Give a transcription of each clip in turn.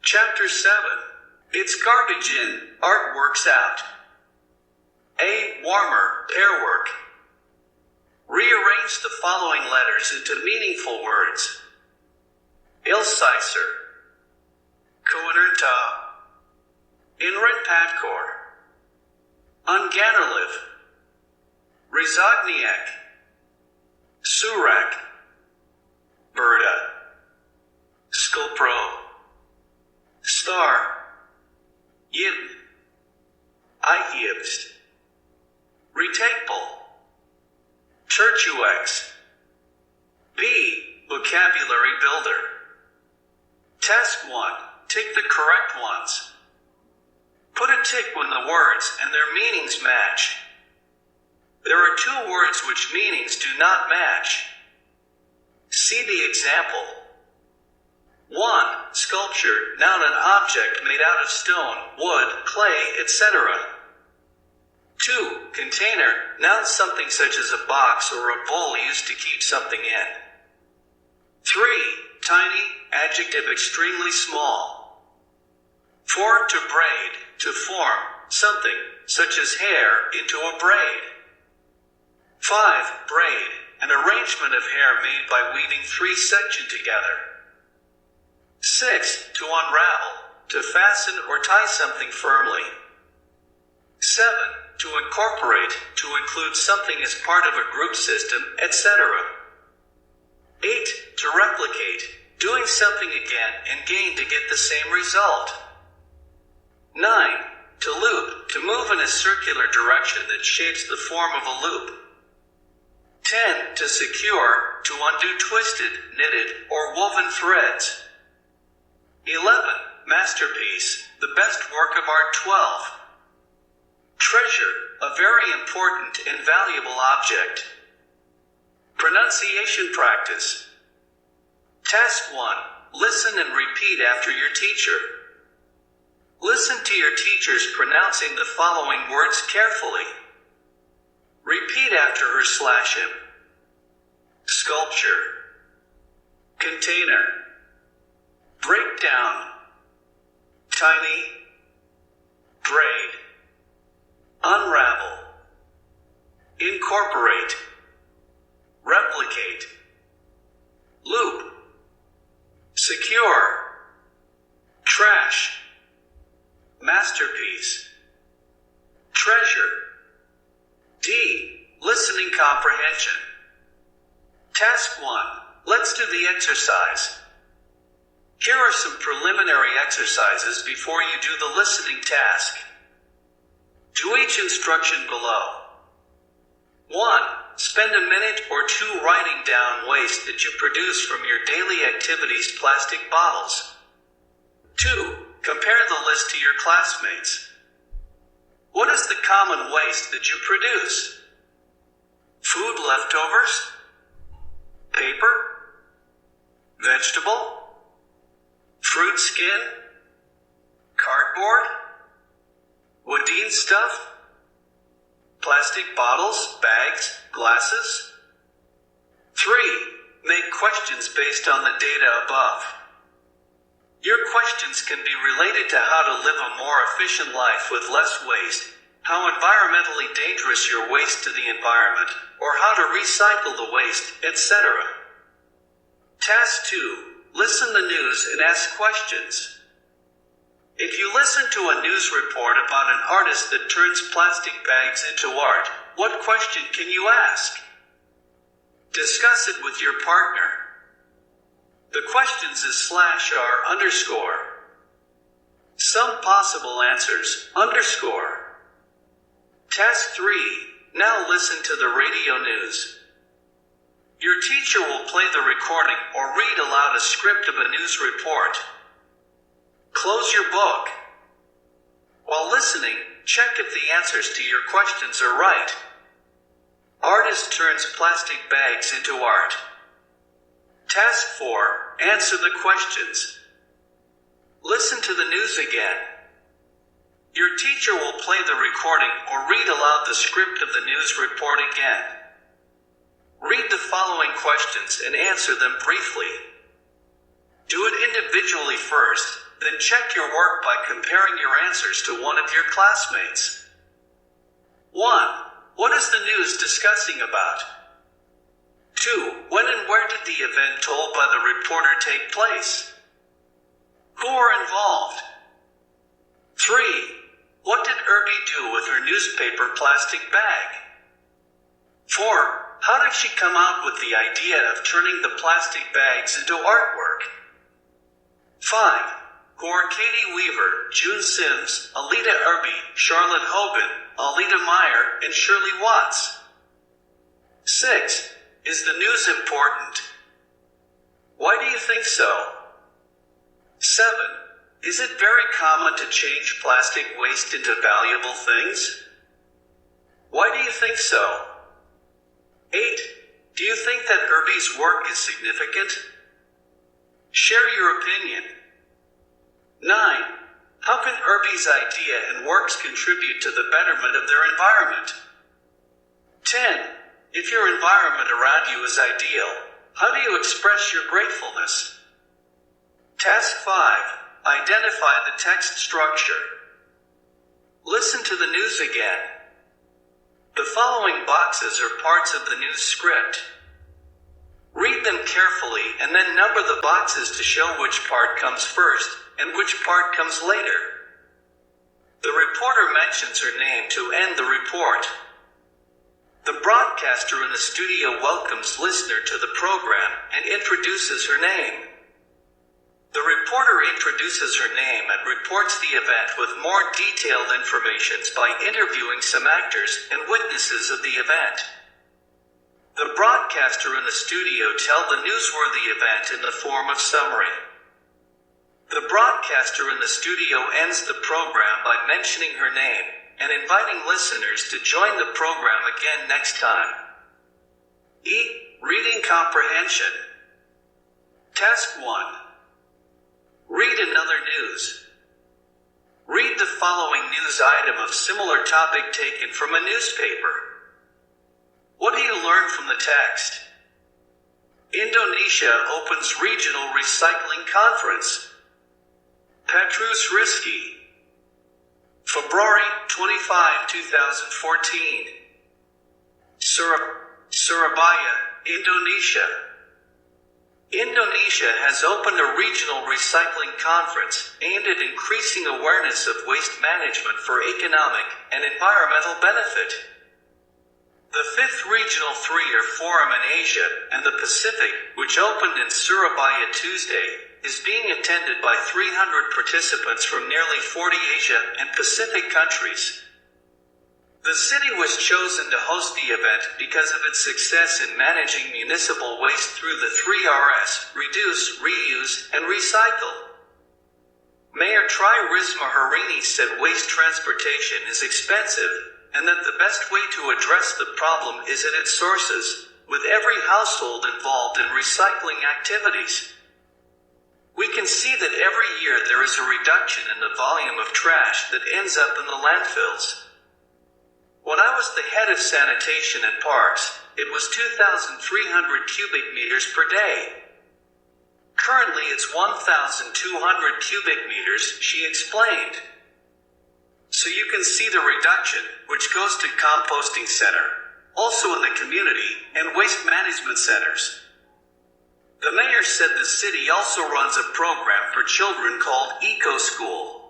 Chapter 7. It's garbage in, art works out. A. Warmer, pair work. Rearrange the following letters into meaningful words. Ilsicer. Coenerta. Inrenpadkor. Unganerliv. Rezogniak. Surak. Berta. Skulpro. Star. Yidn. Ihibst. Retakeball. Churchuex. B. Vocabulary builder. Task 1. Tick the correct ones. Put a tick when the words and their meanings match. There are two words which meanings do not match. See the example. 1. Sculpture, noun an object made out of stone, wood, clay, etc. 2. Container, noun something such as a box or a bowl used to keep something in. 3. Tiny, adjective extremely small. 4. To braid, to form, something, such as hair, into a braid. 5. Braid, an arrangement of hair made by weaving 3 sections together. 6. To unravel, to fasten or tie something firmly. 7. To incorporate, to include something as part of a group system, etc. 8. To replicate, doing something again and gain to get the same result. 9. To loop, to move in a circular direction that shapes the form of a loop. 10. To secure, to undo twisted, knitted, or woven threads. 11. Masterpiece, the best work of art. 12. Treasure, a very important and valuable object. Pronunciation practice. Task 1. Listen and repeat after your teacher. Listen to your teachers pronouncing the following words carefully. Repeat after her/him. Sculpture. Container. Breakdown. Tiny. Braid. Unravel. Incorporate. Replicate. Loop. Secure. Trash. Masterpiece. Treasure. D. Listening comprehension. Task 1. Let's do the exercise. Here are some preliminary exercises before you do the listening task. To each instruction below. 1. Spend a minute or 2 writing down waste that you produce from your daily activities. Plastic bottles. 2. Compare the list to your classmates. What is the common waste that you produce? Food leftovers? Paper? Vegetable? Fruit skin? Cardboard? Woodine stuff? Plastic bottles, bags, glasses? 3. Make questions based on the data above. Your questions can be related to how to live a more efficient life with less waste, how environmentally dangerous your waste to the environment, or how to recycle the waste, etc. Task 2. Listen the news and ask questions. If you listen to a news report about an artist that turns plastic bags into art, what question can you ask? Discuss it with your partner. The questions is /r_. Some possible answers, _. Task 3. Now listen to the radio news. Your teacher will play the recording or read aloud a script of a news report. Close your book. While listening, check if the answers to your questions are right. Artist turns plastic bags into art. Task 4. Answer the questions. Listen to the news again. Your teacher will play the recording or read aloud the script of the news report again. Read the following questions and answer them briefly. Do it individually first, then check your work by comparing your answers to one of your classmates. 1. What is the news discussing about? 2. When and where did the event told by the reporter take place? Who are involved? 3. What did Irby do with her newspaper plastic bag? 4. How did she come out with the idea of turning the plastic bags into artwork? 5. Who are Katie Weaver, June Sims, Alita Irby, Charlotte Hogan, Alita Meyer, and Shirley Watts? 6. Is the news important? Why do you think so? 7. Is it very common to change plastic waste into valuable things? Why do you think so? 8. Do you think that Irby's work is significant? Share your opinion. 9. How can Irby's idea and works contribute to the betterment of their environment? 10. If your environment around you is ideal, how do you express your gratefulness? Task 5. Identify the text structure. Listen to the news again. The following boxes are parts of the news script. Read them carefully and then number the boxes to show which part comes first and which part comes later. The reporter mentions her name to end the report. The broadcaster in the studio welcomes listener to the program and introduces her name. The reporter introduces her name and reports the event with more detailed information by interviewing some actors and witnesses of the event. The broadcaster in the studio tells the newsworthy event in the form of summary. The broadcaster in the studio ends the program by mentioning her name and inviting listeners to join the program again next time. Reading comprehension. Task 1. Read another news. Read the following news item of similar topic taken from a newspaper. What do you learn from the text? Indonesia opens regional recycling conference. Petrus Rizky. February 25, 2014. Surabaya, Indonesia. Indonesia has opened a regional recycling conference aimed at increasing awareness of waste management for economic and environmental benefit. The 5th Regional 3 Forum in Asia and the Pacific, which opened in Surabaya Tuesday, is being attended by 300 participants from nearly 40 Asia and Pacific countries. The city was chosen to host the event because of its success in managing municipal waste through the 3 Rs, reduce, reuse, and recycle. Mayor Tri Risma Harini said waste transportation is expensive, and that the best way to address the problem is at its sources, with every household involved in recycling activities. We can see that every year there is a reduction in the volume of trash that ends up in the landfills. When I was the head of sanitation and parks, it was 2,300 cubic meters per day. Currently it's 1,200 cubic meters, she explained. So you can see the reduction, which goes to composting center, also in the community, and waste management centers. The mayor said the city also runs a program for children called Eco School.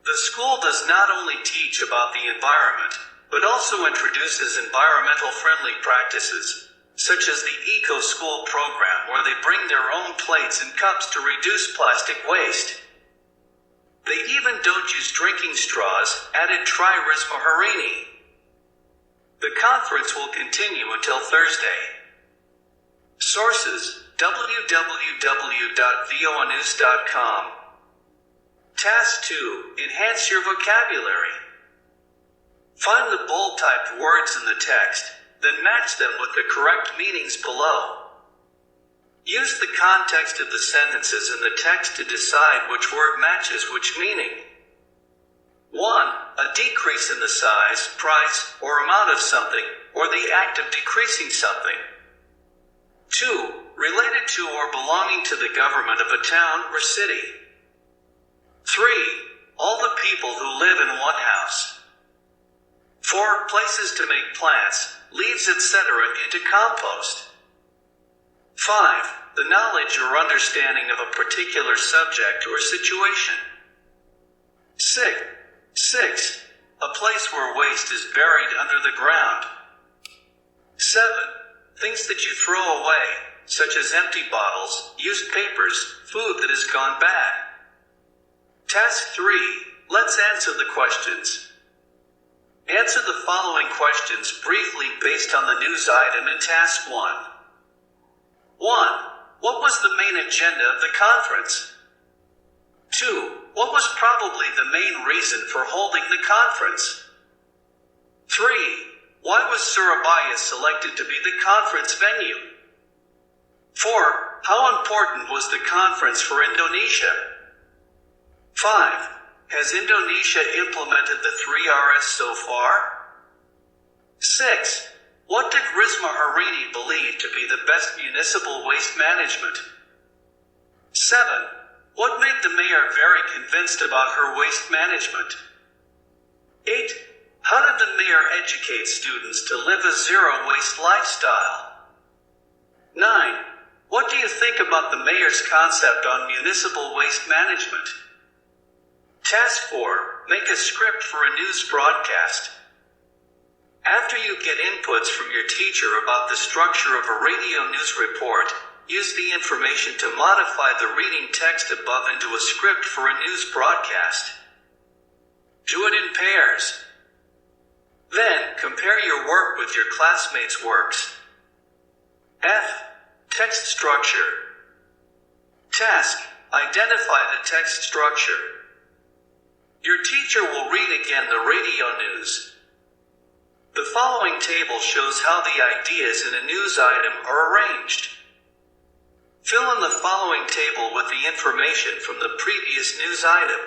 The school does not only teach about the environment, but also introduces environmental-friendly practices, such as the Eco School program where they bring their own plates and cups to reduce plastic waste. They even don't use drinking straws, added Tri Risma Harini. The conference will continue until Thursday. Sources: www.voanews.com. Task 2. Enhance your vocabulary. Find the bold-typed words in the text, then match them with the correct meanings below. Use the context of the sentences in the text to decide which word matches which meaning. 1. A decrease in the size, price, or amount of something, or the act of decreasing something. 2. Related to or belonging to the government of a town or city. 3. All the people who live in one house. 4. Places to make plants, leaves, etc. into compost. 5. The knowledge or understanding of a particular subject or situation. 6. A place where waste is buried under the ground. 7. Things that you throw away, such as empty bottles, used papers, food that has gone bad. Task 3. Let's answer the questions. Answer the following questions briefly based on the news item in Task 1. 1. What was the main agenda of the conference? 2. What was probably the main reason for holding the conference? 3. Why was Surabaya selected to be the conference venue? 4. How important was the conference for Indonesia? 5. Has Indonesia implemented the 3Rs so far? 6. What did Risma Harini believe to be the best municipal waste management? 7. What made the mayor very convinced about her waste management? 8. How did the mayor educate students to live a zero-waste lifestyle? 9. What do you think about the mayor's concept on municipal waste management? Task 4. Make a script for a news broadcast. After you get inputs from your teacher about the structure of a radio news report, use the information to modify the reading text above into a script for a news broadcast. Do it in pairs. Then, compare your work with your classmates' works. F. Text structure. Task. Identify the text structure. Your teacher will read again the radio news. The following table shows how the ideas in a news item are arranged. Fill in the following table with the information from the previous news item.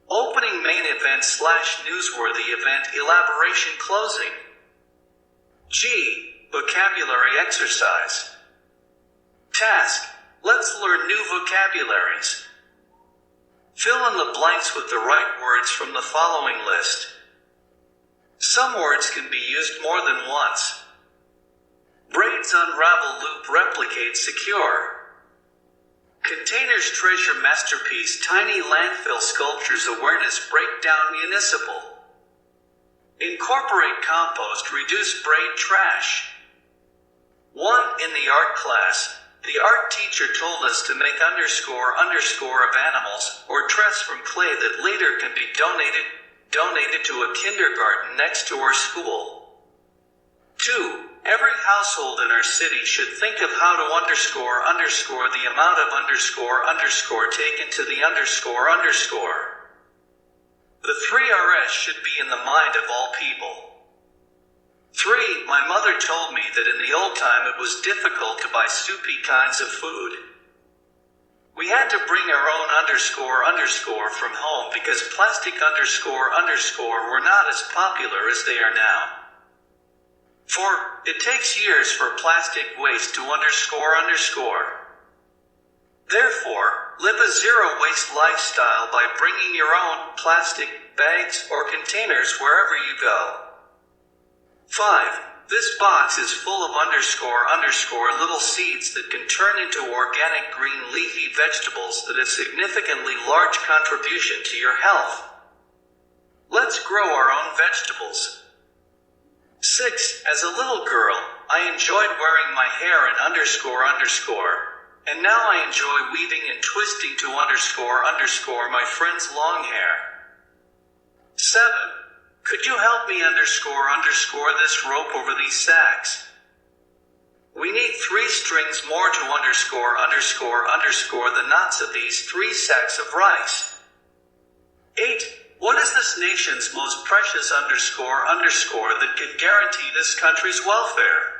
Opening main event / newsworthy event elaboration closing. G. Vocabulary exercise. Task. Let's learn new vocabularies. Fill in the blanks with the right words from the following list. Some words can be used more than once. Braids unravel, loop, replicate, secure. Containers treasure masterpiece, tiny landfill sculptures, awareness, breakdown, municipal. Incorporate compost, reduce braid, trash. 1. In the art class, the art teacher told us to make __ of animals, or dress from clay that later can be donated to a kindergarten next to our school. 2. Every household in our city should think of how to __ the amount of __ taken to the __. The 3Rs should be in the mind of all people. 3. My mother told me that in the old time it was difficult to buy soupy kinds of food. We had to bring our own __ from home because plastic __ were not as popular as they are now. 4. It takes years for plastic waste to __ Therefore, live a zero-waste lifestyle by bringing your own plastic bags or containers wherever you go. 5. This box is full of __ little seeds that can turn into organic green leafy vegetables that have significantly large contribution to your health. Let's grow our own vegetables. 6. As a little girl, I enjoyed wearing my hair in __ and now I enjoy weaving and twisting to __ my friend's long hair. 7. Could you help me __ this rope over these sacks? We need 3 strings more to __ the knots of these 3 sacks of rice. 8. What is this nation's most precious __ that can guarantee this country's welfare?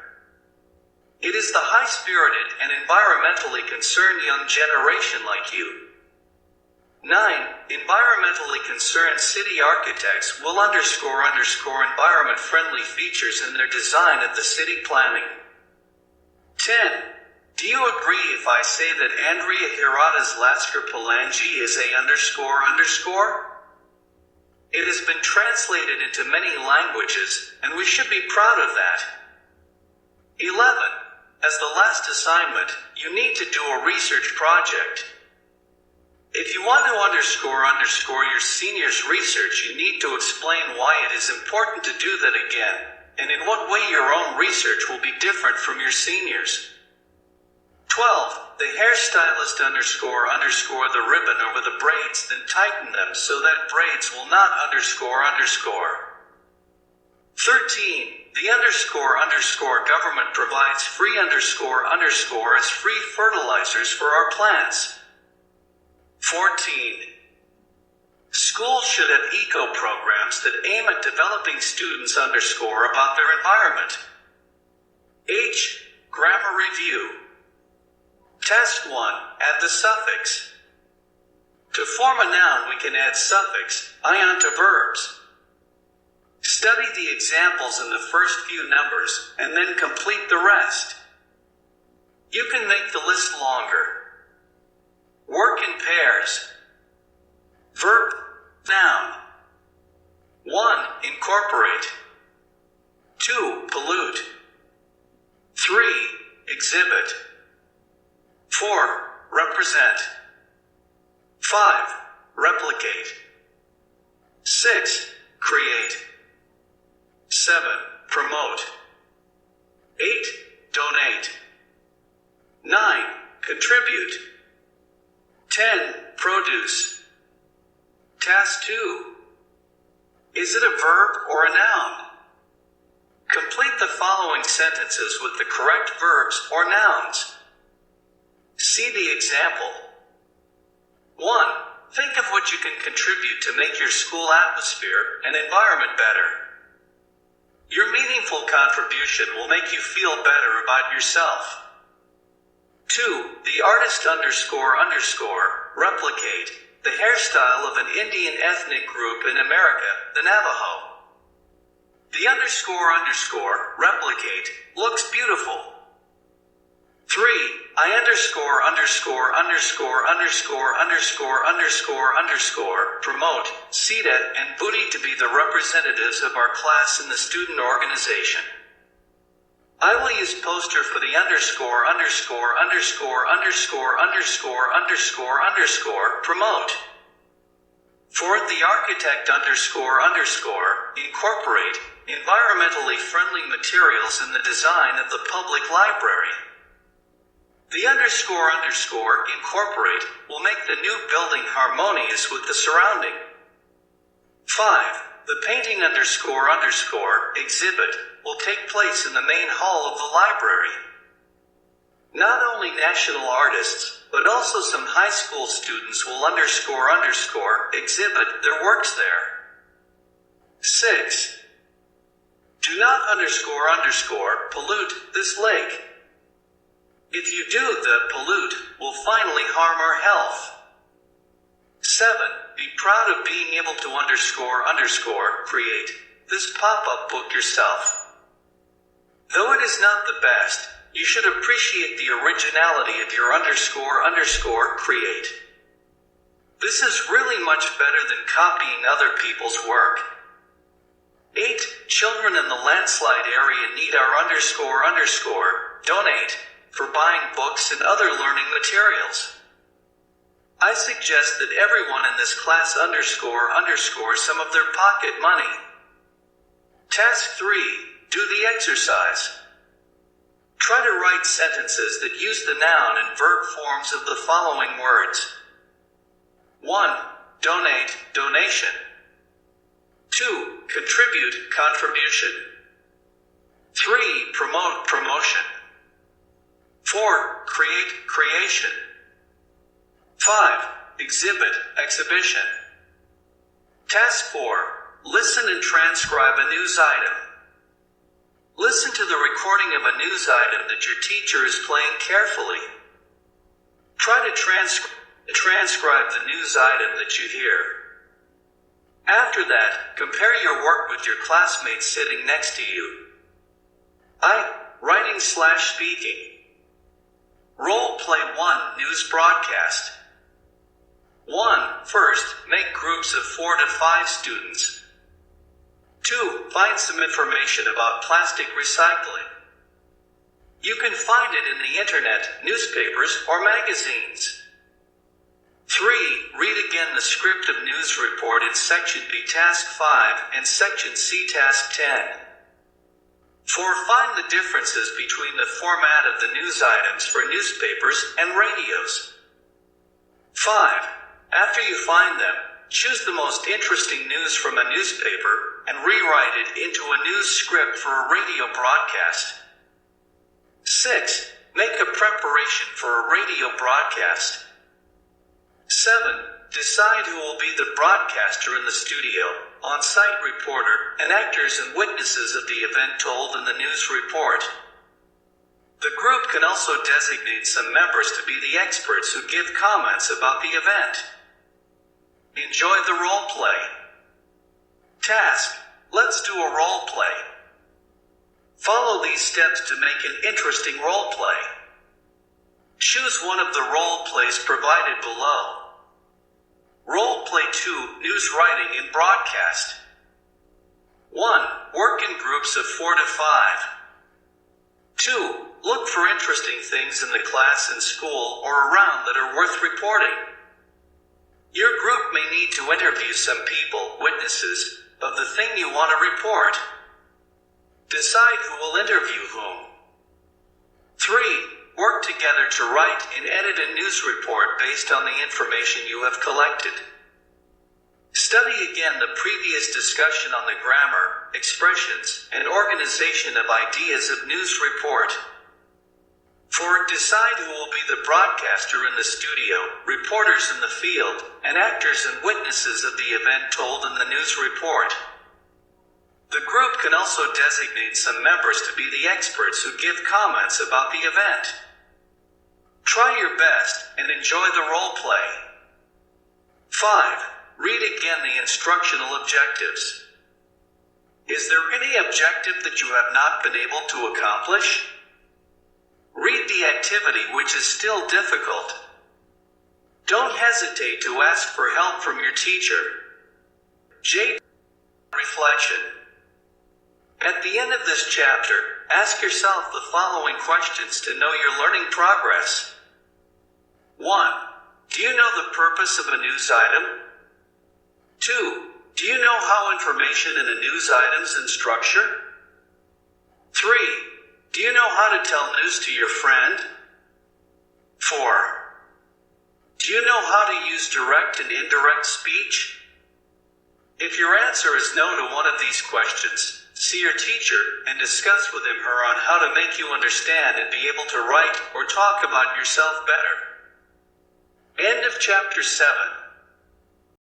It is the high-spirited and environmentally concerned young generation like you. 9. Environmentally concerned city architects will __ environment-friendly features in their design of the city planning. 10. Do you agree if I say that Andrea Hirata's Lasker Palangi is a __? It has been translated into many languages, and we should be proud of that. 11. As the last assignment, you need to do a research project. If you want to __ your seniors' research, you need to explain why it is important to do that again, and in what way your own research will be different from your seniors. 12. The hairstylist __ the ribbon over the braids, then tighten them so that braids will not __. 13. The __ government provides free __ as free fertilizers for our plants. 14. Schools should have eco-programs that aim at developing students _ about their environment. H. Grammar review. Task 1. Add the suffix. To form a noun, we can add suffix, ion to verbs. Study the examples in the first few numbers, and then complete the rest. You can make the list longer. Work in pairs. Verb, noun. 1. Incorporate. 2. Pollute. 3. Exhibit. 4. Represent. 5. Replicate. 6. Create. 7. Promote. 8. Donate. 9. Contribute. 10. Produce. Task 2. Is it a verb or a noun? Complete the following sentences with the correct verbs or nouns. See the example. 1. Think of what you can contribute to make your school atmosphere and environment better. Your meaningful contribution will make you feel better about yourself. 2. The artist __ replicate the hairstyle of an Indian ethnic group in America, the Navajo. The __ replicate looks beautiful. 3. I __ promote Sita and Budi to be the representatives of our class in the student organization. I will use poster for the __ promote. 4. The architect __ incorporate environmentally friendly materials in the design of the public library. The __ incorporate will make the new building harmonious with the surrounding. 5. The painting __ exhibit will take place in the main hall of the library. Not only national artists, but also some high school students will __ exhibit their works there. 6. Do not __ pollute this lake. If you do, the pollute will finally harm our health. 7. Be proud of being able to __ create this pop-up book yourself. Though it is not the best, you should appreciate the originality of your __ create. This is really much better than copying other people's work. 8. Children in the landslide area need our __ donate for buying books and other learning materials. I suggest that everyone in this class __ some of their pocket money. Task 3. Do the exercise. Try to write sentences that use the noun and verb forms of the following words. 1. Donate, donation. 2. Contribute, contribution. 3. Promote, promotion. 4. Create, creation. 5. Exhibit, exhibition. Task 4. Listen and transcribe a news item. Listen to the recording of a news item that your teacher is playing carefully. Try to transcribe the news item that you hear. After that, compare your work with your classmates sitting next to you. Writing/speaking. Role Play 1 News Broadcast. 1. First, make groups of 4 to 5 students. 2. Find some information about plastic recycling. You can find it in the internet, newspapers, or magazines. 3. Read again the script of news report in Section B Task 5 and Section C Task 10. 4. Find the differences between the format of the news items for newspapers and radios. 5. After you find them, choose the most interesting news from a newspaper and rewrite it into a news script for a radio broadcast. 6. Make a preparation for a radio broadcast. 7. Decide who will be the broadcaster in the studio, on-site reporter, and actors and witnesses of the event told in the news report. The group can also designate some members to be the experts who give comments about the event. Enjoy the role play. Task: let's do a role play. Follow these steps to make an interesting role play. Choose one of the role plays provided below. Role Play 2 News Writing and Broadcast. 1. Work in groups of 4 to 5. 2. Look for interesting things in the class and school or around that are worth reporting. Your group may need to interview some people, witnesses, of the thing you want to report. Decide who will interview whom. 3. Work together to write and edit a news report based on the information you have collected. Study again the previous discussion on the grammar, expressions, and organization of ideas of news report. 4. Decide who will be the broadcaster in the studio, reporters in the field, and actors and witnesses of the event told in the news report. The group can also designate some members to be the experts who give comments about the event. Try your best and enjoy the role play. 5. Read again the instructional objectives. Is there any objective that you have not been able to accomplish? Read the activity which is still difficult. Don't hesitate to ask for help from your teacher. J. Reflection. At the end of this chapter, ask yourself the following questions to know your learning progress. 1. Do you know the purpose of a news item? 2. Do you know how information in a news item is in structure? 3. Do you know how to tell news to your friend? 4. Do you know how to use direct and indirect speech? If your answer is no to one of these questions, see your teacher and discuss with him or her on how to make you understand and be able to write or talk about yourself better. End of Chapter 7.